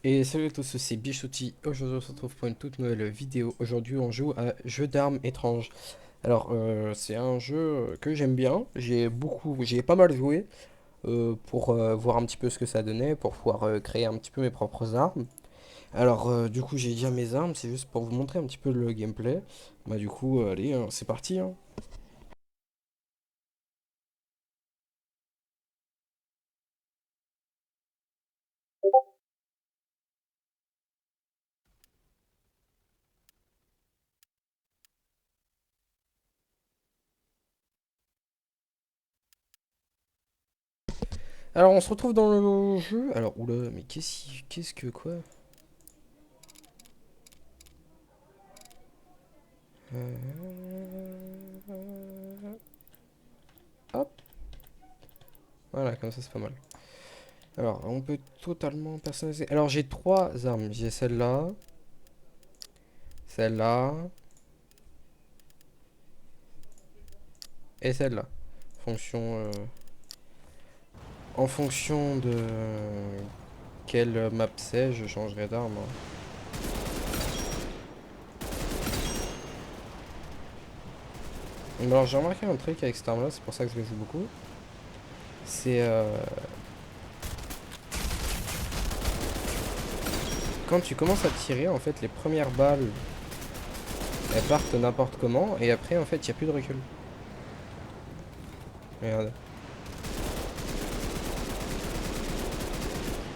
Et salut à tous, c'est Bichouti. Aujourd'hui, on se retrouve pour une toute nouvelle vidéo. Aujourd'hui, on joue à Jeu d'armes étrange. Alors, c'est un jeu que j'aime bien. J'ai pas mal joué pour voir un petit peu ce que ça donnait, pour pouvoir créer un petit peu mes propres armes. Alors, du coup, j'ai déjà mes armes. C'est juste pour vous montrer un petit peu le gameplay. Bah, du coup, allez, c'est parti, hein. Alors, on se retrouve dans le jeu. Alors, oula, mais qu'est-ce que quoi? Hop, voilà, comme ça, c'est pas mal. Alors, on peut totalement personnaliser. Alors, j'ai trois armes. J'ai celle-là et celle-là. Fonction, en fonction de quelle map c'est, je changerai d'arme, hein. Alors, j'ai remarqué un truc avec cette arme-là, c'est pour ça que je le joue beaucoup. C'est quand tu commences à tirer, en fait, les premières balles, elles partent n'importe comment, et après, en fait, il n'y a plus de recul. Regarde.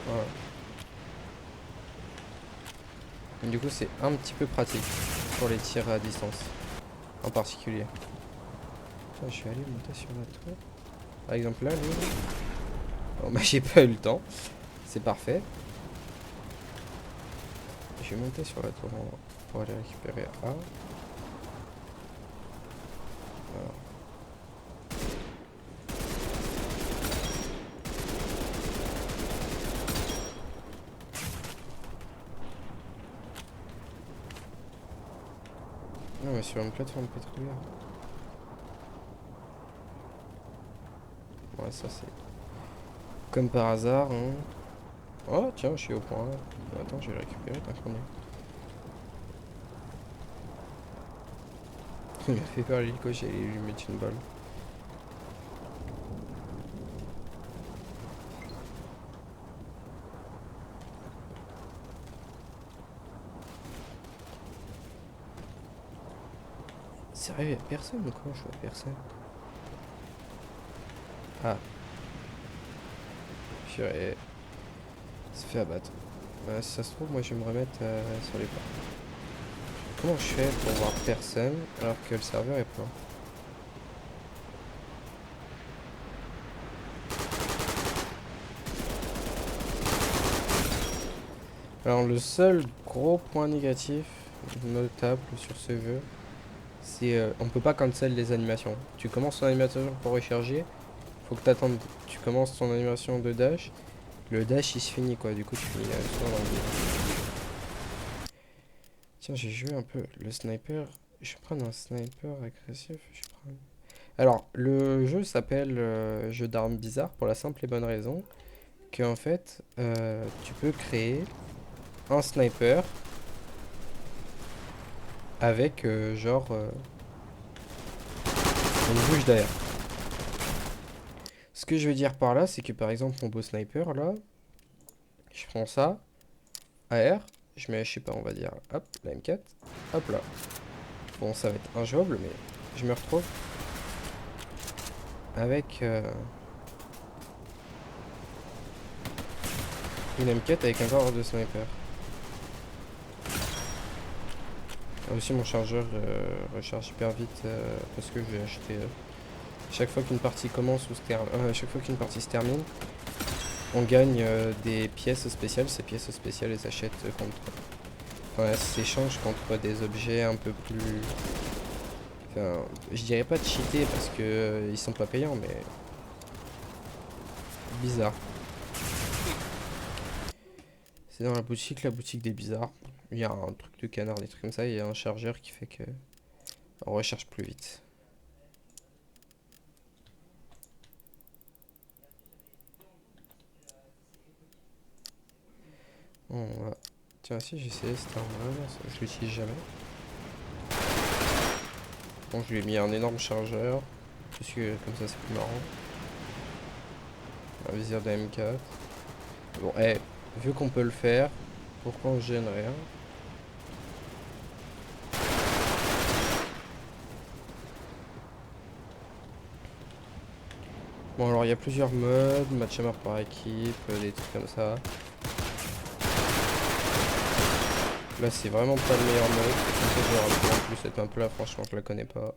Voilà. Du coup, c'est un petit peu pratique pour les tirs à distance, en particulier. Attends, je vais aller monter sur la tour. Par exemple, là, lui. Bon, bah, j'ai pas eu le temps. C'est parfait. Je vais monter sur la tour pour aller récupérer A. Voilà. Non, mais sur une plateforme pétrolière. Ouais, ça c'est comme par hasard, hein. Oh, tiens, je suis au point A. Attends, je vais le récupérer tant qu'on est. Il m'a fait peur l'hélico, j'ai lui mettre une balle. Sérieux, y'a personne ou quoi? Je vois personne. Ah, purée. Il se fait abattre. Bah, si ça se trouve, moi je vais me remettre sur les pas. Comment je fais pour voir personne alors que le serveur est plein? Alors, le seul gros point négatif notable sur ce jeu, c'est on peut pas cancel les animations. Tu commences ton animation pour recharger, faut que t'attendes. Tu commences ton animation de dash, le dash il se finit quoi, du coup tu finis souvent dans le vide. Tiens, j'ai joué un peu le sniper. Je vais prendre un sniper agressif. Alors, le jeu s'appelle Jeu d'armes bizarre pour la simple et bonne raison que en fait, tu peux créer un sniper avec une bouche derrière. Ce que je veux dire par là, c'est que par exemple, mon beau sniper là, je prends ça, AR, je mets, je sais pas, on va dire, hop, la M4, hop là. Bon, ça va être injouable, mais je me retrouve avec une M4 avec un corps de sniper. Ah, aussi, mon chargeur recharge hyper vite parce que j'ai acheté. Chaque fois qu'une partie commence ou chaque fois qu'une partie se termine, on gagne des pièces spéciales. Ces pièces spéciales, elles s'achètent contre. Enfin, elles s'échangent contre des objets un peu plus. Enfin, je dirais pas de cheater parce que ils sont pas payants, mais bizarre. C'est dans la boutique des bizarres. Il y a un truc de canard, des trucs comme ça. Il y a un chargeur qui fait que on recharge plus vite. Bon, voilà. Tiens, si j'ai essayé, c'était un vrai, je l'utilise jamais. Bon, je lui ai mis un énorme chargeur, parce que comme ça c'est plus marrant. Un viseur de M4. Bon, vu qu'on peut le faire, pourquoi on gêne rien? Bon, alors il y a plusieurs modes, match à mort par équipe, des trucs comme ça. Là, c'est vraiment pas le meilleur mode. Comme ça, je vais rappeler en plus cette map là, franchement, je la connais pas.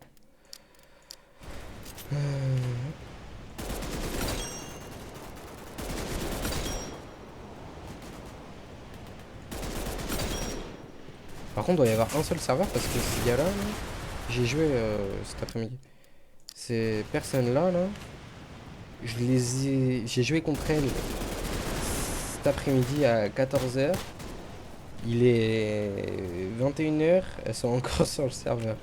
Par contre, il doit y avoir un seul serveur parce que ces gars-là, j'ai joué cet après-midi. Ces personnes-là, j'ai joué contre elles cet après-midi à 14h. Il est 21h, elles sont encore sur le serveur.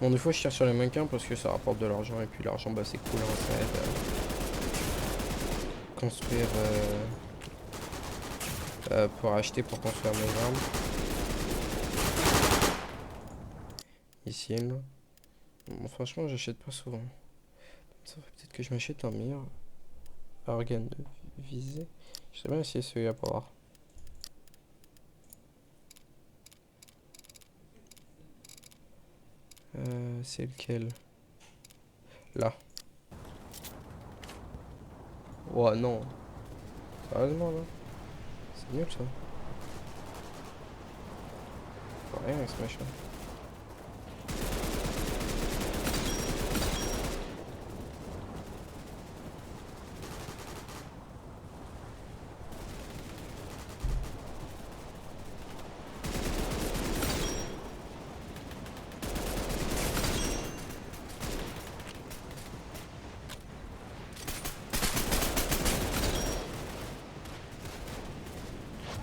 Bon, des fois, je tire sur les mannequins parce que ça rapporte de l'argent et puis l'argent, bah, c'est cool, hein, ça aide à construire pour acheter, pour construire mes armes. Ici, là. Bon, franchement, j'achète pas souvent. Ça faudrait peut-être que je m'achète un meilleur organe de visée. Je sais bien essayer celui-là pour voir. C'est lequel? Là. Oh non. Sérieusement, là. C'est nul, ça. Faut rien avec ce machin.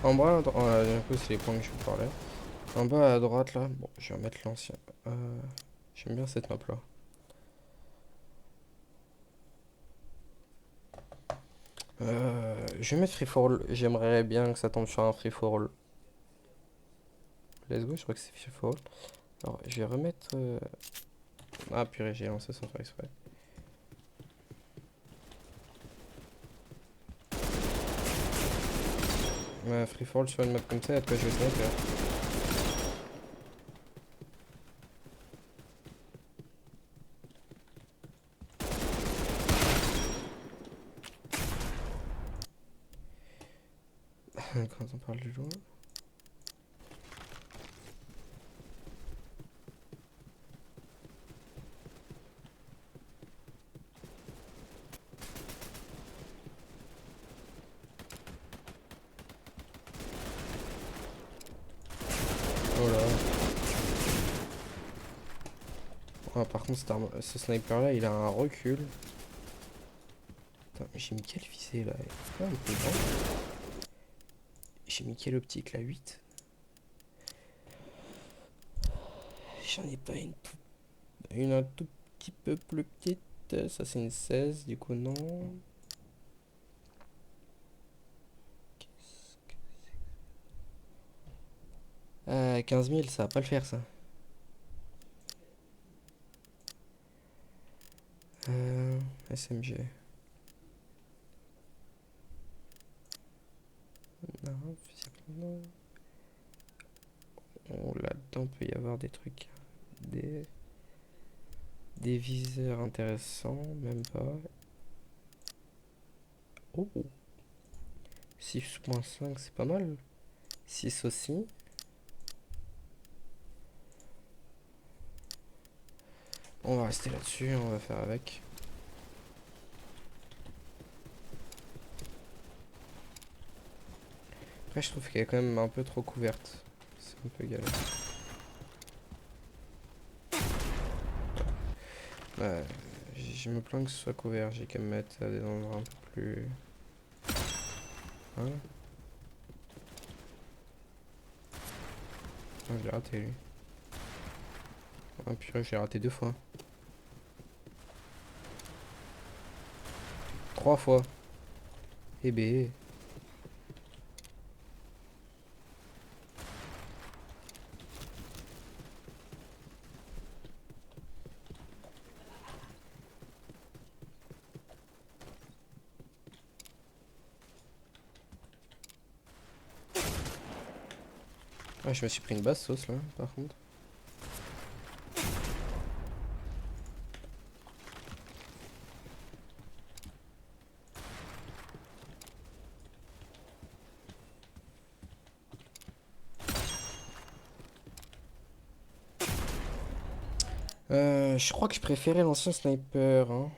En bas, du coup, c'est les points que je vous parlais. En bas à droite, là. Bon, je vais remettre l'ancien. J'aime bien cette map là. Je vais mettre free for all. J'aimerais bien que ça tombe sur un free for all. Let's go, je crois que c'est free for all. Alors, je vais remettre. Ah, purée, j'ai lancé sans faire exprès. Ouais, free for all sur une map comme ça, après je vais sniper. Quand on parle du loin. Oh là. Ah, par contre, ce sniper là, il a un recul. Attends, j'ai mis quelle visée là? Ah, un peu grand. J'ai mis quelle optique là? 8. J'en ai pas une un tout petit peu plus petite. Ça, c'est une 16, du coup, non. 15 000, ça va pas le faire, ça. SMG. Non, visiblement non. Oh, là-dedans, peut y avoir des trucs. Des, des viseurs intéressants, même pas. Oh, 6.5, c'est pas mal. 6 aussi. On va rester là-dessus, on va faire avec. Après, je trouve qu'elle est quand même un peu trop couverte. C'est un peu galère. Ouais, je me plains que ce soit couvert. J'ai qu'à me mettre à des endroits un peu plus. Hein? Ah, je l'ai raté lui. Ah purée, je l'ai raté 2 fois. 3 fois. Eh ben. Ah, je me suis pris une basse sauce là, par contre. Je crois que je préférais l'ancien sniper, hein.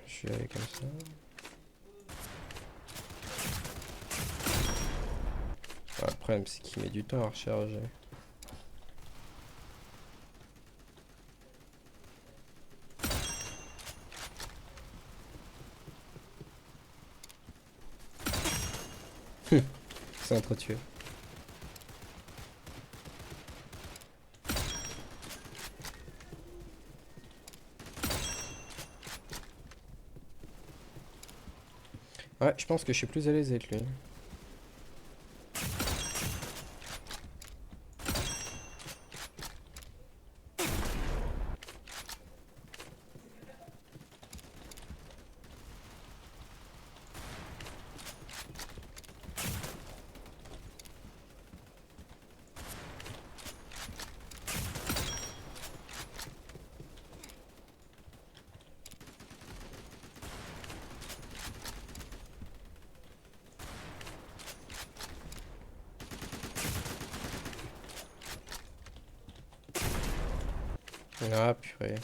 Je vais aller comme ça. Ah, le problème, c'est qu'il met du temps à recharger. C'est entretué. Ouais, je pense que je suis plus à l'aise avec lui. Ah, purée.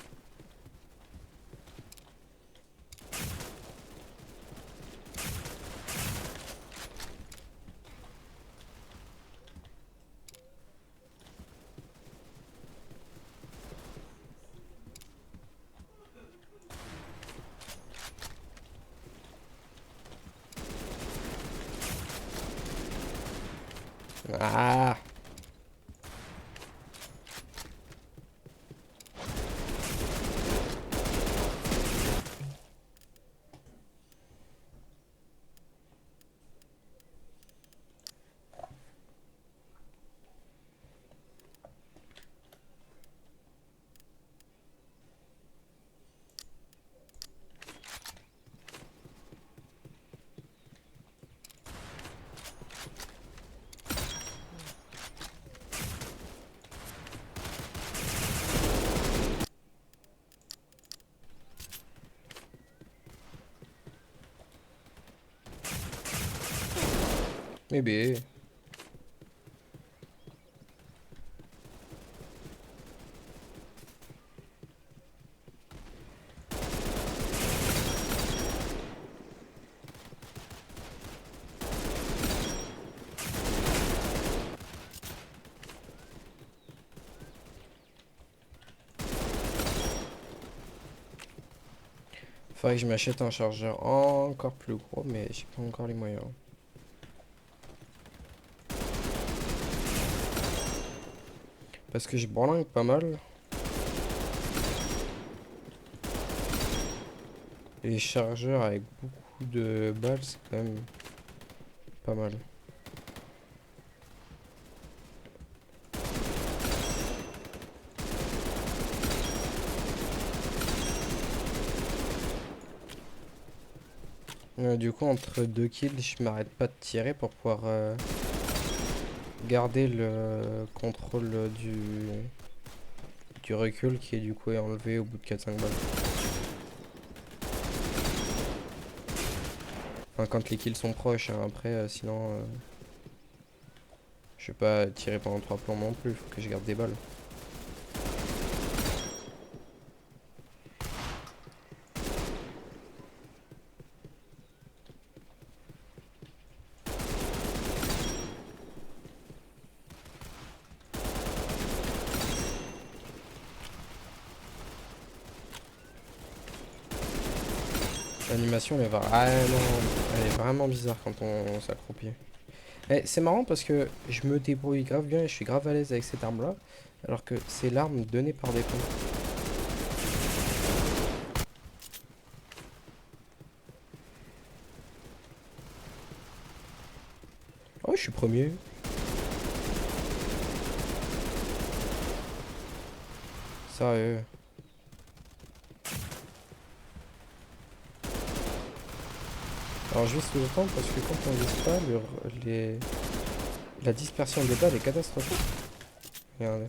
Ah! Eh ben. Faudrait que je m'achète un chargeur encore plus gros, mais j'ai pas encore les moyens. Parce que je branlingue pas mal. Et les chargeurs avec beaucoup de balles, c'est quand même pas mal. Du coup, entre 2 kills, je m'arrête pas de tirer pour pouvoir garder le contrôle du recul qui est du coup est enlevé au bout de 4-5 balles. Enfin, quand les kills sont proches, hein. Après, sinon, je vais pas tirer pendant 3 plombs non plus, faut que je garde des balles. L'animation elle est vraiment, elle est vraiment bizarre quand on s'accroupit. Et c'est marrant parce que je me débrouille grave bien et je suis grave à l'aise avec cette arme là, alors que c'est l'arme donnée par défaut. Oh, je suis premier. Sérieux. Alors je vise tout le temps parce que quand on vise pas, la dispersion des balles est catastrophique. Regardez.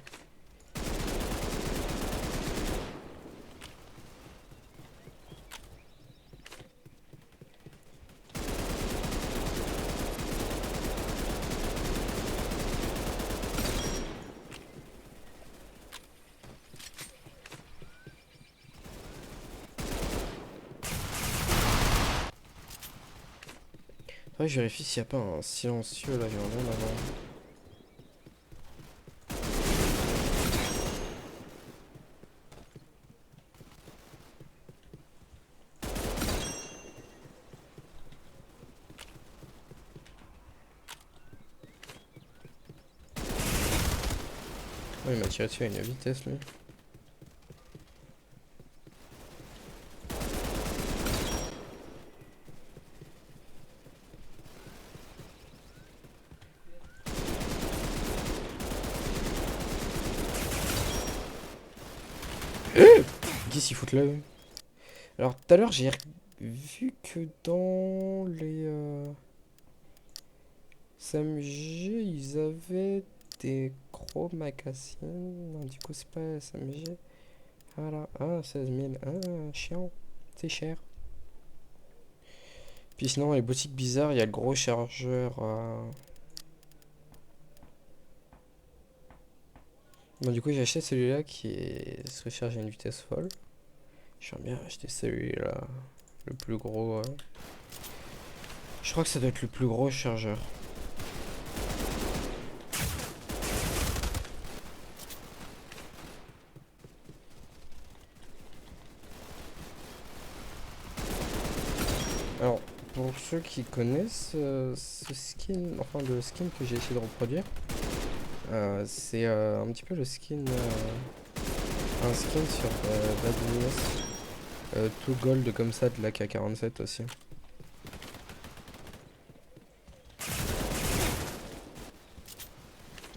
Ouais, je vérifie s'il n'y a pas un silencieux là, j'aimerais bien avoir. Oh, il m'a tiré dessus à une vitesse lui. Qu'est-ce qu'il fout là eux. Alors tout à l'heure j'ai vu que dans les SMG ils avaient des gros magasins. Non, du coup c'est pas SMG. Voilà, ah 16 000, ah chiant, c'est cher. Puis sinon les boutiques bizarres, il y a le gros chargeur. Bon du coup j'ai acheté celui-là se recharge à une vitesse folle. J'aimerais bien acheter celui-là, le plus gros. Je crois que ça doit être le plus gros chargeur. Alors, pour ceux qui connaissent ce skin, enfin le skin que j'ai essayé de reproduire, c'est un petit peu le skin, un skin sur Bad News, tout gold comme ça de la K47 aussi.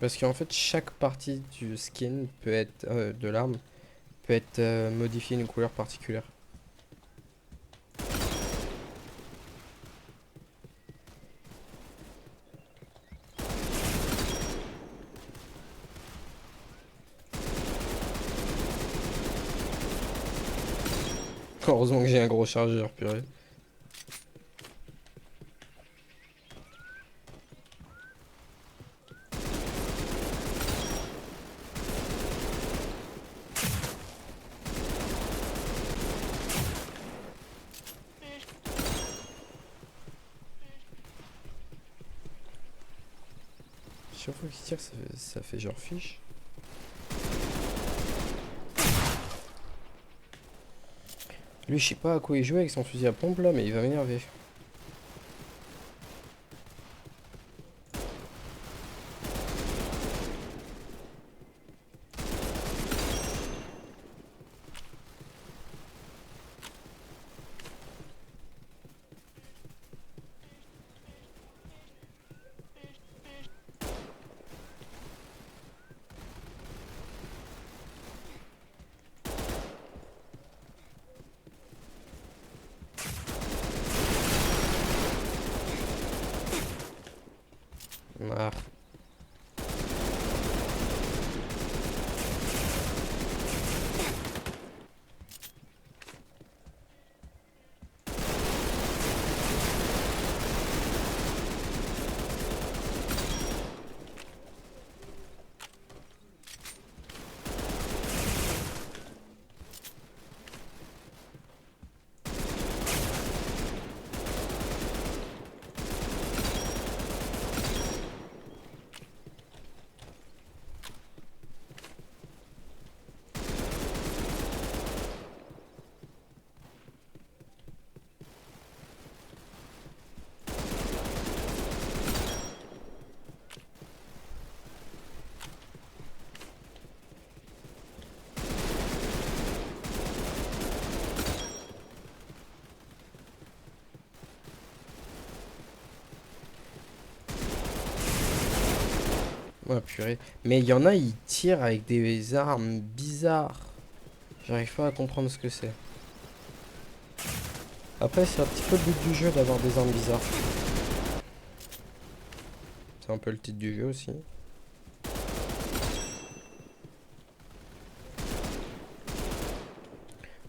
Parce qu'en fait, chaque partie du skin peut être, de l'arme, peut être modifiée une couleur particulière. Heureusement que j'ai un gros chargeur, purée. Chaque fois qu'il tire, ça fait genre fiche. Lui, je sais pas à quoi il joue avec son fusil à pompe là, mais il va m'énerver. Ouais, purée. Mais il y en a, ils tirent avec des armes bizarres. J'arrive pas à comprendre ce que c'est. Après, c'est un petit peu le but du jeu d'avoir des armes bizarres. C'est un peu le titre du jeu aussi.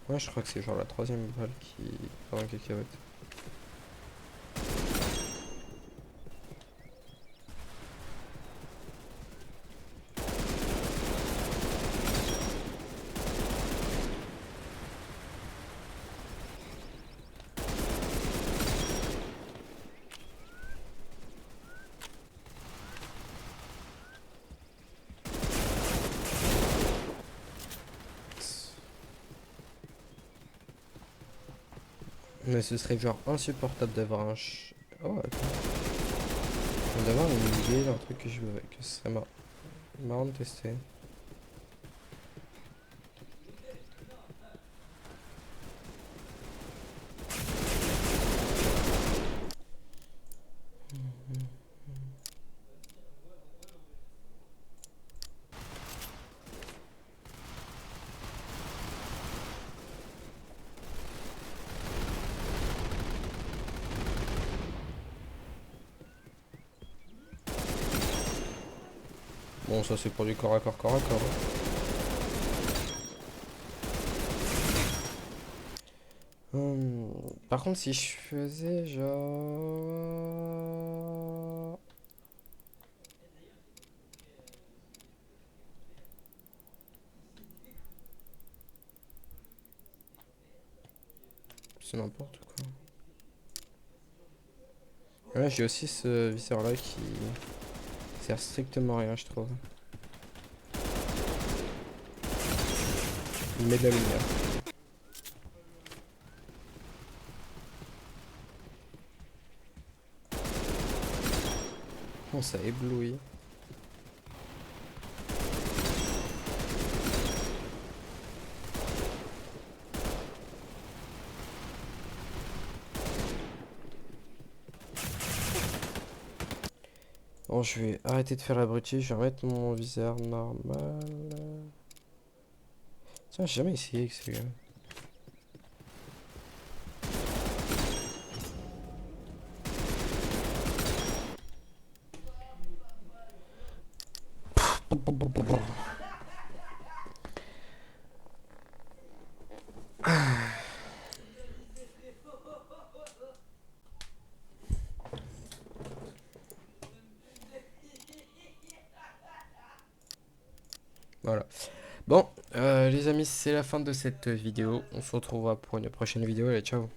Ouais, je crois que c'est genre la troisième balle qui part en cacahuète. Mais ce serait genre insupportable d'avoir un oh, ok. D'avoir une idée d'un truc que je veux avec. Ce serait marrant de tester. Bon, ça c'est pour du corps à corps, corps à corps. Par contre, si je faisais genre... C'est n'importe quoi. Ouais, j'ai aussi ce viseur là qui sert strictement à rien, je trouve. Il met de la lumière. Oh, ça éblouit. Bon, je vais arrêter de faire l'abruti, je vais remettre mon viseur normal. Tiens, j'ai jamais essayé avec celui-là. Voilà. Bon, les amis, c'est la fin de cette vidéo. On se retrouvera pour une prochaine vidéo. Allez, ciao.